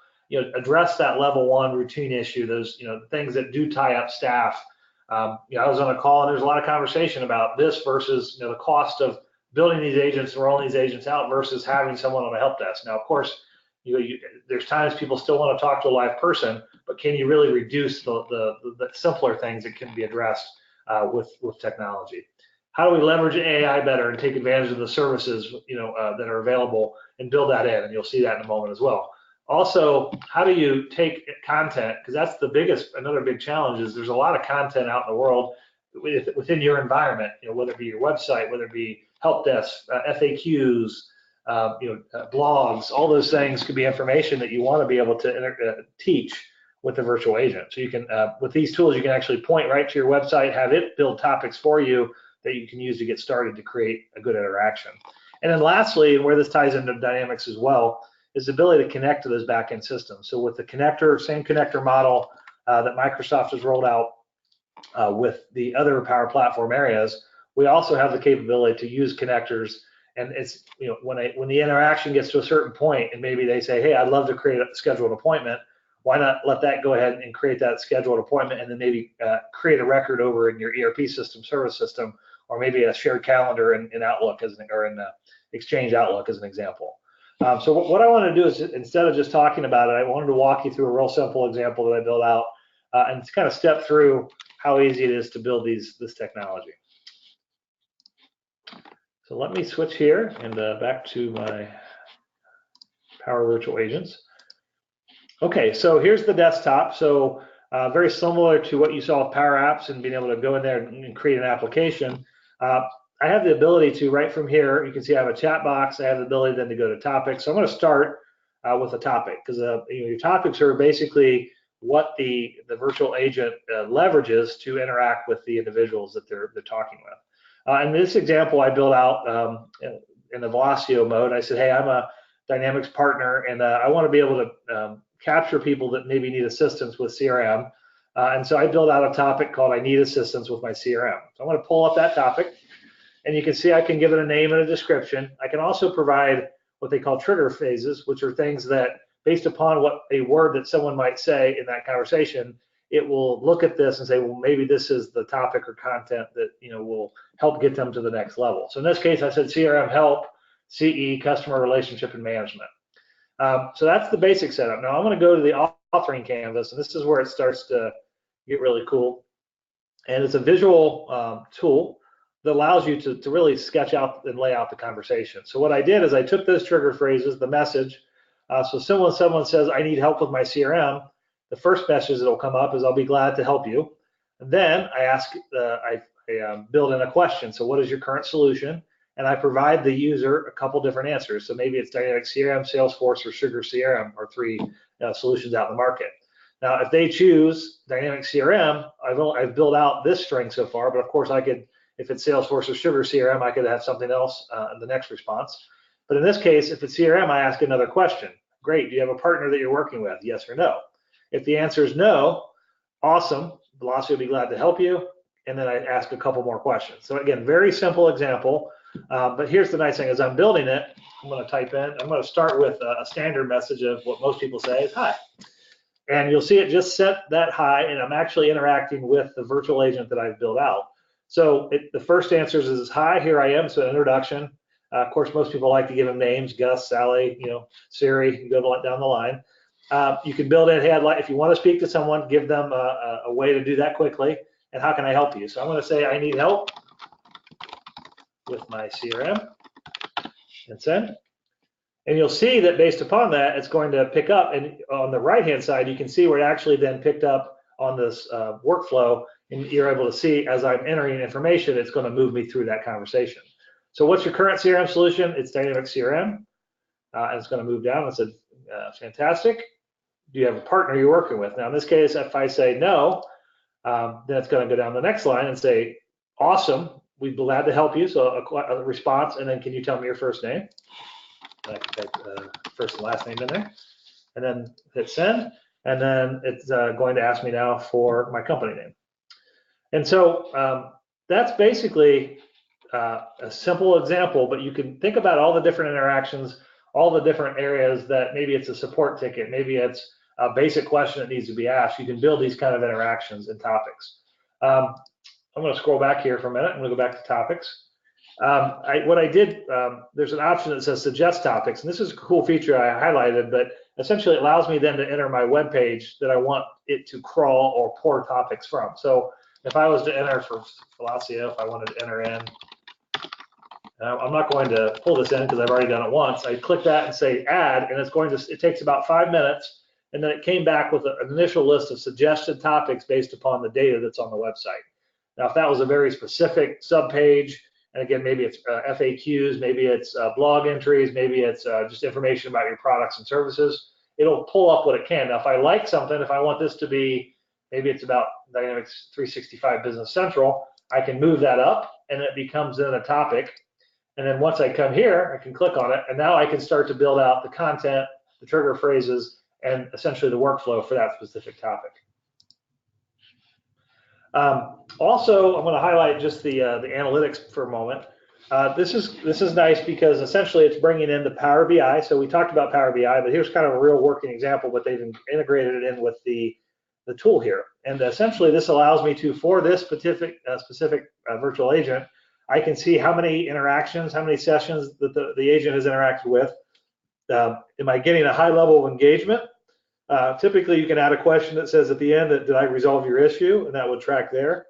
Address that level 1 routine issue, those things that do tie up staff. I was on a call and there's a lot of conversation about this versus the cost of building these agents and rolling these agents out versus having someone on a help desk. Now, of course, there's times people still want to talk to a live person, but can you really reduce the simpler things that can be addressed with technology? How do we leverage AI better and take advantage of the services that are available and build that in? And you'll see that in a moment as well. Also, how do you take content? Because that's another big challenge is there's a lot of content out in the world within your environment, whether it be your website, whether it be help desks, FAQs, blogs, all those things could be information that you want to be able to teach with a virtual agent. So you can, with these tools, you can actually point right to your website, have it build topics for you that you can use to get started to create a good interaction. And then lastly, and where this ties into Dynamics as well, is the ability to connect to those backend systems. So with the same connector model that Microsoft has rolled out with the other Power Platform areas, we also have the capability to use connectors. And it's when the interaction gets to a certain point, and maybe they say, hey, I'd love to create a scheduled appointment. Why not let that go ahead and create that scheduled appointment, and then maybe create a record over in your ERP system, service system, or maybe a shared calendar in Outlook or in Exchange Outlook as an example. So what I want to do is, instead of just talking about it, I wanted to walk you through a real simple example that I built out and kind of step through how easy it is to build this technology. So let me switch here and back to my Power Virtual Agents. Okay, so here's the desktop. So very similar to what you saw with PowerApps and being able to go in there and create an application. I have the ability to, right from here, you can see I have a chat box. I have the ability then to go to topics. So I'm going to start with a topic because your topics are basically what the virtual agent leverages to interact with the individuals that they're talking with. In this example, I built out in the Velocio mode. I said, hey, I'm a Dynamics partner, and I want to be able to capture people that maybe need assistance with CRM. And so I built out a topic called I need assistance with my CRM. So I'm going to pull up that topic. And you can see I can give it a name and a description. I can also provide what they call trigger phrases, which are things that, based upon what a word that someone might say in that conversation, it will look at this and say, well, maybe this is the topic or content that will help get them to the next level. So in this case, I said CRM help, CE, customer relationship and management. So that's the basic setup. Now I'm going to go to the authoring canvas, and this is where it starts to get really cool. And it's a visual tool that allows you to really sketch out and lay out the conversation. So what I did is I took those trigger phrases, the message. So someone says, I need help with my CRM, the first message that will come up is I'll be glad to help you. And then I ask, I build in a question. So what is your current solution? And I provide the user a couple different answers. So maybe it's Dynamics CRM, Salesforce, or Sugar CRM are three solutions out in the market. Now, if they choose Dynamic CRM, I've built out this string so far, but of course I could, if it's Salesforce or Sugar CRM, I could have something else in the next response. But in this case, if it's CRM, I ask another question. Great, do you have a partner that you're working with? Yes or no? If the answer is no, awesome, Velocity will be glad to help you. And then I ask a couple more questions. So again, very simple example. But here's the nice thing, as I'm building it, I'm going to type in, I'm going to start with a standard message of what most people say is hi. And you'll see it just set that hi, and I'm actually interacting with the virtual agent that I've built out. So the first answer is hi, here I am, so an introduction. Of course, most people like to give them names, Gus, Sally, Siri, you can go down the line. You can build in, hey, if you want to speak to someone, give them a way to do that quickly, and how can I help you? So I'm going to say I need help with my CRM, and send. And you'll see that based upon that, it's going to pick up, and on the right-hand side, you can see where it actually then picked up on this workflow, and you're able to see as I'm entering information, it's going to move me through that conversation. So what's your current CRM solution? It's Dynamic CRM, and it's going to move down. It said, fantastic. Do you have a partner you're working with? Now, in this case, if I say no, then it's going to go down the next line and say, awesome, we'd be glad to help you. So a response, and then can you tell me your first name? I can type first and last name in there, and then hit send, and then it's going to ask me now for my company name. And so that's basically a simple example, but you can think about all the different interactions, all the different areas that maybe it's a support ticket, maybe it's a basic question that needs to be asked. You can build these kind of interactions and topics. I'm going to scroll back here for a minute. I'm going to go back to topics. What I did, there's an option that says suggest topics, and this is a cool feature I highlighted, but essentially it allows me then to enter my web page that I want it to crawl or pour topics from. So if I was to enter for Velocio, if I wanted to enter in, I'm not going to pull this in because I've already done it once. I click that and say add, and it takes about 5 minutes, and then it came back with an initial list of suggested topics based upon the data that's on the website. Now, if that was a very specific subpage, and again, maybe it's FAQs, maybe it's blog entries, maybe it's just information about your products and services, it'll pull up what it can. Now, if I like something, if I want this to be, maybe it's about Dynamics 365 Business Central, I can move that up, and it becomes then a topic. And then once I come here, I can click on it, and now I can start to build out the content, the trigger phrases, and essentially the workflow for that specific topic. Also, I'm going to highlight just the analytics for a moment. This is nice because essentially it's bringing in the Power BI. So we talked about Power BI, but here's kind of a real working example, but they've integrated it in with the tool here. And essentially this allows me to, for this specific virtual agent, I can see how many interactions, how many sessions that the agent has interacted with. Am I getting a high level of engagement? Typically, you can add a question that says at the end that did I resolve your issue, and that would track there.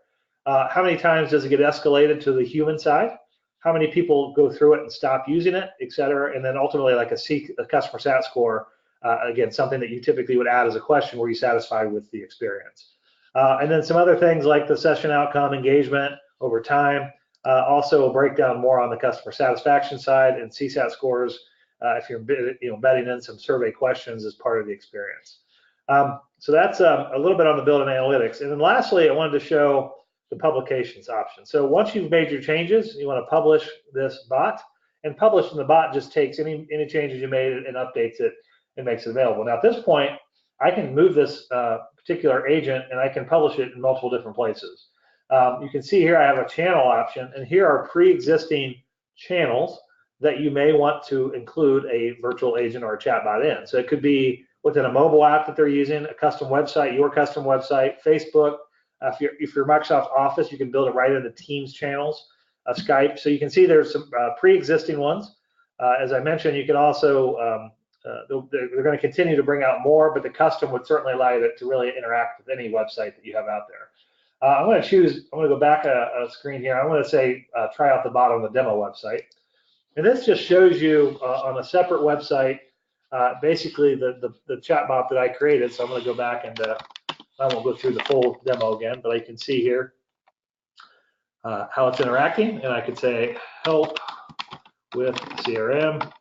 How many times does it get escalated to the human side? How many people go through it and stop using it, et cetera? And then ultimately, like a customer sat score, again, something that you typically would add as a question, were you satisfied with the experience? And then some other things like the session outcome, engagement over time, also a breakdown more on the customer satisfaction side, and CSAT scores if you're embedding in some survey questions as part of the experience. So that's a little bit on the build-in analytics. And then lastly, I wanted to show the publications option. So once you've made your changes, you want to publish this bot, and publish in the bot just takes any changes you made and updates it and makes it available. Now at this point, I can move this particular agent and I can publish it in multiple different places. You can see here I have a channel option, and here are pre-existing channels that you may want to include a virtual agent or a chatbot in. So it could be within a mobile app that they're using, a custom website, your custom website, Facebook. If you're Microsoft Office, you can build it right into Teams channels, Skype. So you can see there's some pre-existing ones. As I mentioned, you can also, they're going to continue to bring out more, but the custom would certainly allow you to really interact with any website that you have out there. I'm going to go back a screen here. I'm going to say try out the bot on the demo website. And this just shows you on a separate website, basically the chatbot that I created. So I'm going to go back and I won't go through the full demo again, but I can see here how it's interacting. And I could say help with CRM.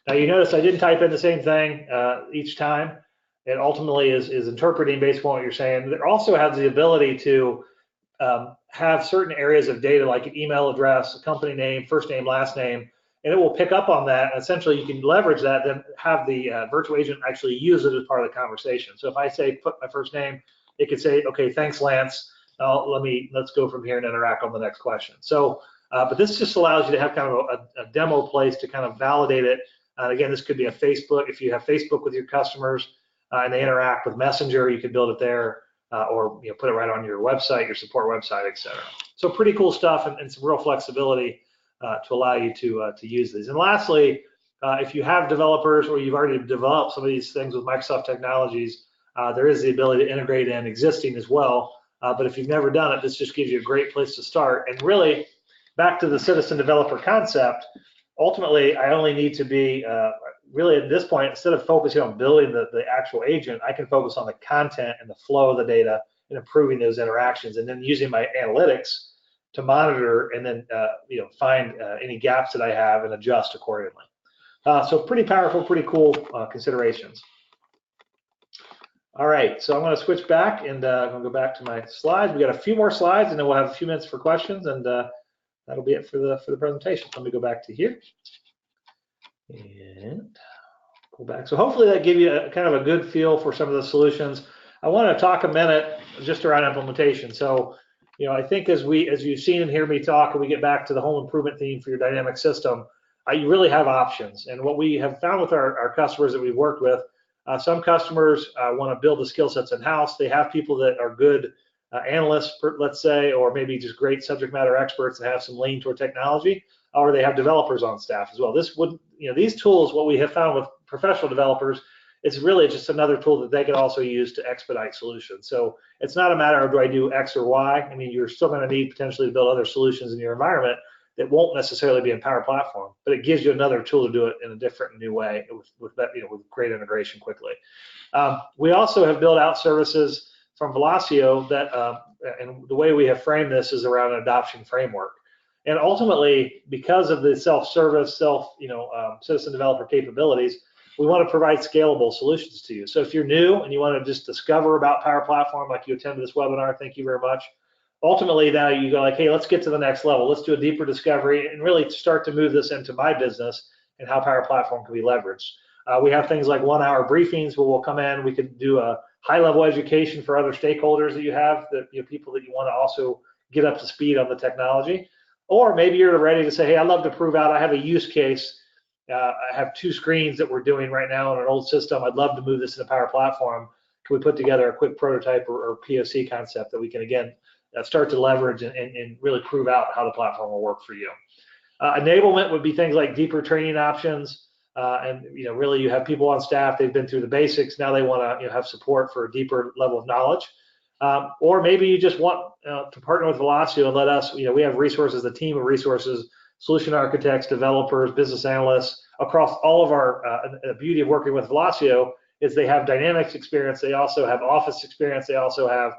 Now you notice I didn't type in the same thing each time. It ultimately is interpreting based upon what you're saying. It also has the ability to have certain areas of data like an email address, a company name, first name, last name, and it will pick up on that. And essentially, you can leverage that, then have the virtual agent actually use it as part of the conversation. So if I say put my first name, it could say, okay, thanks, Lance. Let's go from here and interact on the next question. So, but this just allows you to have kind of a demo place to kind of validate it. Again, this could be a Facebook. If you have Facebook with your customers and they interact with Messenger, you can build it there. Or put it right on your website, your support website, etc. So pretty cool stuff and some real flexibility to allow you to use these. And lastly, if you have developers or you've already developed some of these things with Microsoft technologies, there is the ability to integrate in existing as well. But if you've never done it, this just gives you a great place to start. And really, back to the citizen developer concept, ultimately, I only need to be really at this point, instead of focusing on building the actual agent, I can focus on the content and the flow of the data and improving those interactions, and then using my analytics to monitor and then find any gaps that I have and adjust accordingly. So pretty powerful, pretty cool considerations. All right, so I'm going to switch back and I'm going to go back to my slides. We got a few more slides, and then we'll have a few minutes for questions, and that'll be it for the presentation. Let me go back to here and pull back. So hopefully that gave you kind of a good feel for some of the solutions. I want to talk a minute just around implementation. So, I think as you've seen and hear me talk, and we get back to the home improvement theme for your dynamic system, you really have options. And what we have found with our customers that we've worked with, some customers want to build the skill sets in-house. They have people that are good analysts, let's say, or maybe just great subject matter experts that have some lean toward technology, or they have developers on staff as well. These tools, what we have found with professional developers, it's really just another tool that they can also use to expedite solutions. So it's not a matter of do I do X or Y. I mean, you're still going to need potentially to build other solutions in your environment that won't necessarily be in Power Platform, but it gives you another tool to do it in a different and new way with great integration quickly. We also have built out services from Velocio that, and the way we have framed this is around an adoption framework. And ultimately, because of the self-service, citizen developer capabilities, we want to provide scalable solutions to you. So if you're new and you want to just discover about Power Platform, like you attended this webinar, thank you very much. Ultimately, now you go like, hey, let's get to the next level. Let's do a deeper discovery and really start to move this into my business and how Power Platform can be leveraged. We have things like 1-hour briefings where we'll come in. We could do a high-level education for other stakeholders that you have, people that you want to also get up to speed on the technology. Or maybe you're ready to say, hey, I'd love to prove out. I have a use case. I have 2 screens that we're doing right now on an old system. I'd love to move this into Power Platform. Can we put together a quick prototype or POC concept that we can, again, start to leverage and really prove out how the platform will work for you. Enablement would be things like deeper training options. And really you have people on staff, they've been through the basics. Now they want to have support for a deeper level of knowledge. Or maybe you just want to partner with Velocio and let us, we have resources, a team of resources, solution architects, developers, business analysts across all of our, the beauty of working with Velocio is they have Dynamics experience, they also have Office experience, they also have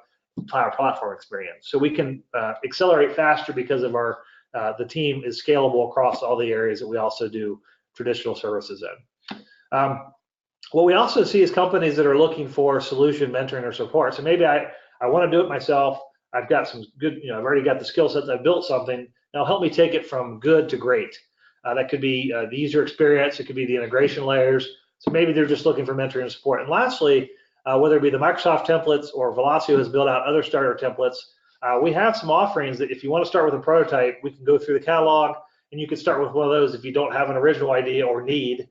Power Platform experience. So we can accelerate faster because of the team is scalable across all the areas that we also do traditional services in. What we also see is companies that are looking for solution mentoring or support. So maybe I want to do it myself. I've got some good, I've already got the skill sets. I've built something. Now help me take it from good to great. That could be the user experience. It could be the integration layers. So maybe they're just looking for mentoring and support. And lastly, whether it be the Microsoft templates or Velocio has built out other starter templates, we have some offerings that if you want to start with a prototype, we can go through the catalog and you can start with one of those if you don't have an original idea or need.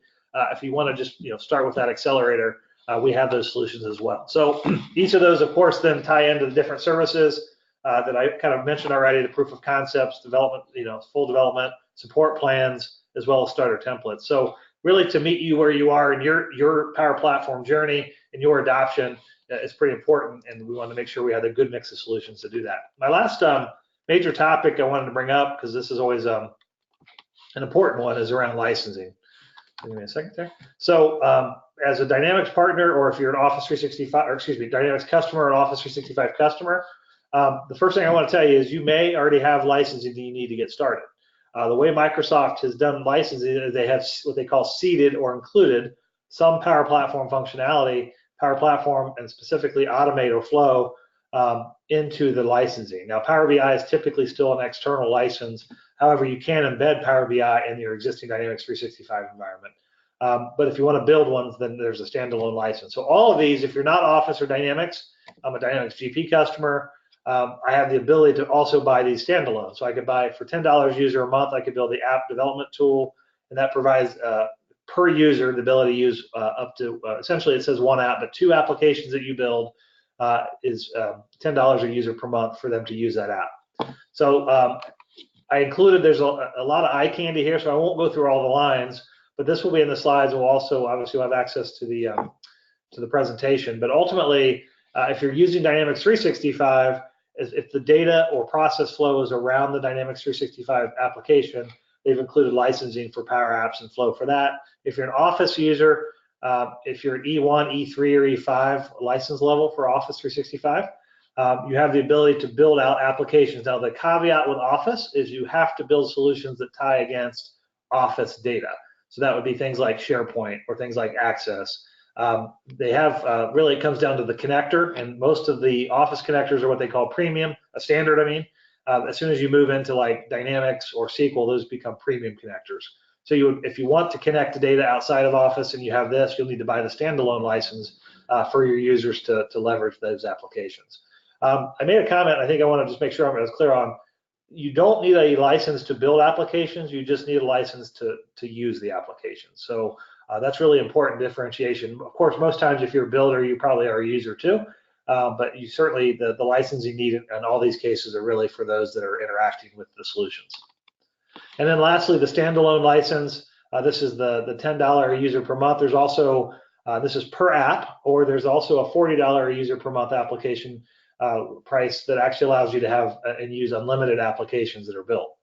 If you want to just start with that accelerator, we have those solutions as well. So each of those, of course, then tie into the different services that I kind of mentioned already, the proof of concepts, development, full development, support plans, as well as starter templates. So really to meet you where you are in your Power Platform journey and your adoption is pretty important, and we want to make sure we have a good mix of solutions to do that. My last major topic I wanted to bring up, because this is always an important one, is around licensing. Give me a second there. So as a Dynamics partner, or if you're an Office 365, or excuse me, Dynamics customer or Office 365 customer, the first thing I want to tell you is you may already have licensing that you need to get started. The way Microsoft has done licensing is they have what they call seeded or included some Power Platform functionality. Power Platform and specifically automate or flow into the licensing. Now, Power BI is typically still an external license. However, you can embed Power BI in your existing Dynamics 365 environment. But if you want to build ones, then there's a standalone license. So all of these, if you're not Office or Dynamics, I'm a Dynamics GP customer, I have the ability to also buy these standalone. So I could buy for $10 user a month, I could build the app development tool, and that provides per user the ability to use up to, essentially it says one app, but 2 applications that you build is $10 a user per month for them to use that app. So I included, there's a lot of eye candy here, so I won't go through all the lines, but this will be in the slides. We'll also obviously have access to the presentation. But ultimately, if you're using Dynamics 365, if the data or process flow is around the Dynamics 365 application, they've included licensing for PowerApps and Flow for that. If you're an Office user, if you're E1, E3, or E5 license level for Office 365, you have the ability to build out applications. Now, the caveat with Office is you have to build solutions that tie against Office data. So that would be things like SharePoint or things like Access. They have, really it comes down to the connector, and most of the Office connectors are what they call premium, a standard, I mean. As soon as you move into like Dynamics or SQL, those become premium connectors. So if you want to connect to data outside of Office and you have this, you'll need to buy the standalone license for your users to leverage those applications. I made a comment, I think I want to just make sure I'm as clear on, you don't need a license to build applications, you just need a license to use the application. So that's really important differentiation. Of course, most times if you're a builder, you probably are a user too, but you certainly, the licensing need in all these cases are really for those that are interacting with the solutions. And then lastly, the standalone license, this is the $10 a user per month. There's also, this is per app, or there's also a $40 a user per month application price that actually allows you to have and use unlimited applications that are built.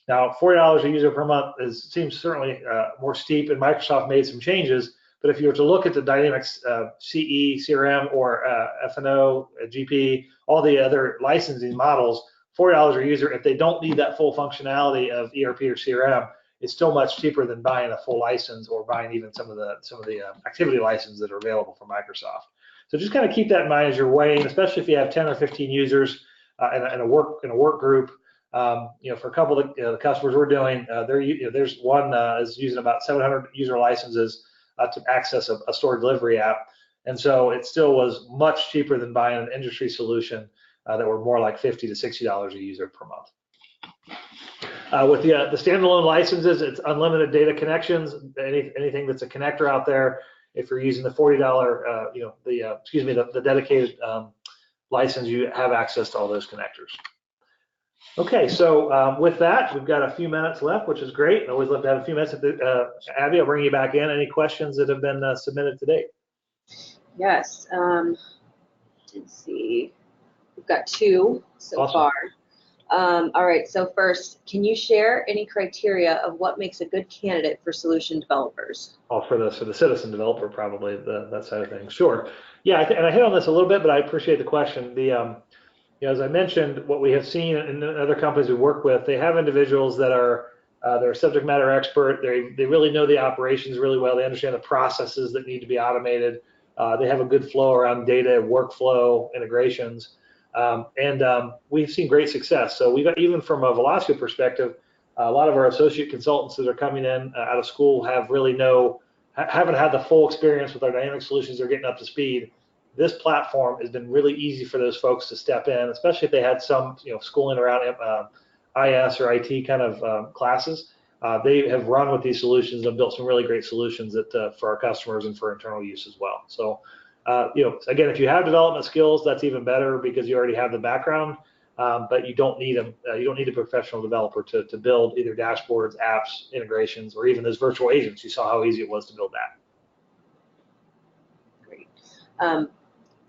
Now, $40 a user per month seems certainly more steep, and Microsoft made some changes. But if you were to look at the Dynamics CE, CRM, or F&O, GP, all the other licensing models, $40 a user, if they don't need that full functionality of ERP or CRM, it's still much cheaper than buying a full license or buying even some of the activity licenses that are available from Microsoft. So just kind of keep that in mind as you're weighing, especially if you have 10 or 15 users in a work group. For a couple of the customers we're doing, there's one is using about 700 user licenses to access a store delivery app, and so it still was much cheaper than buying an industry solution that were more like $50 to $60 a user per month. With the standalone licenses, it's unlimited data connections. Anything that's a connector out there. If you're using the $40, the dedicated license, you have access to all those connectors. Okay, so with that, we've got a few minutes left, which is great. I always love to have a few minutes. Abby, I'll bring you back in. Any questions that have been submitted today? Yes. Let's see. We've got 2 so awesome. far. All right, so first, can you share any criteria of what makes a good candidate for solution developers? Oh, for the citizen developer, probably that side of things. Sure. Yeah, and I hit on this a little bit, but I appreciate the question. As I mentioned, what we have seen in other companies we work with, they have individuals that are they're subject matter expert. They really know the operations really well. They understand the processes that need to be automated. They have a good flow around data, workflow, integrations. We've seen great success. So we've got, even from a Velocity perspective, a lot of our associate consultants that are coming in out of school haven't had the full experience with our dynamic solutions. They're getting up to speed. This platform has been really easy for those folks to step in, especially if they had some schooling around IS or IT kind of classes. They have run with these solutions and built some really great solutions for our customers and for internal use as well. So again, if you have development skills, that's even better because you already have the background, but you don't need a professional developer to build either dashboards, apps, integrations, or even those virtual agents. You saw how easy it was to build that. Great.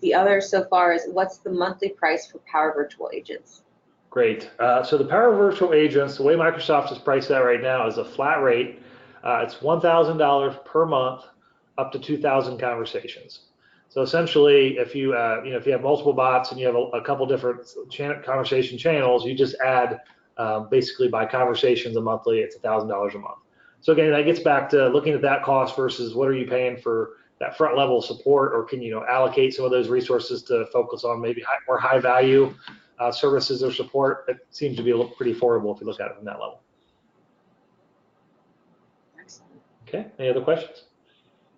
The other so far is, what's the monthly price for Power Virtual Agents? Great. So the Power Virtual Agents, the way Microsoft has priced that right now is a flat rate. It's $1,000 per month, up to 2,000 conversations. So essentially, if you have multiple bots and you have a couple different conversation channels, you just add basically by conversations a monthly, it's $1,000 a month. So again, that gets back to looking at that cost versus what are you paying for that front level support, or can you allocate some of those resources to focus on maybe more high value services or support? It seems to be pretty affordable if you look at it from that level. Excellent. Okay, any other questions?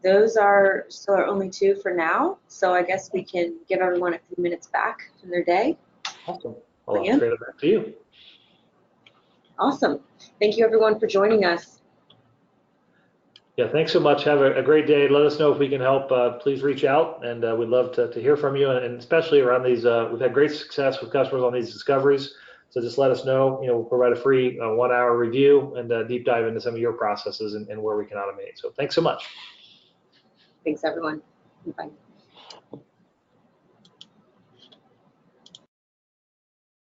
Those are still our only two for now, so I guess we can give everyone a few minutes back from their day. Awesome. I'll trade it back to you. Awesome. Thank you, everyone, for joining us. Yeah, thanks so much. Have a great day. Let us know if we can help. Please reach out, and we'd love to hear from you, and especially around these. We've had great success with customers on these discoveries, so just let us know. We'll provide a free 1-hour review and deep dive into some of your processes and where we can automate. So thanks so much. Thanks, everyone. Bye.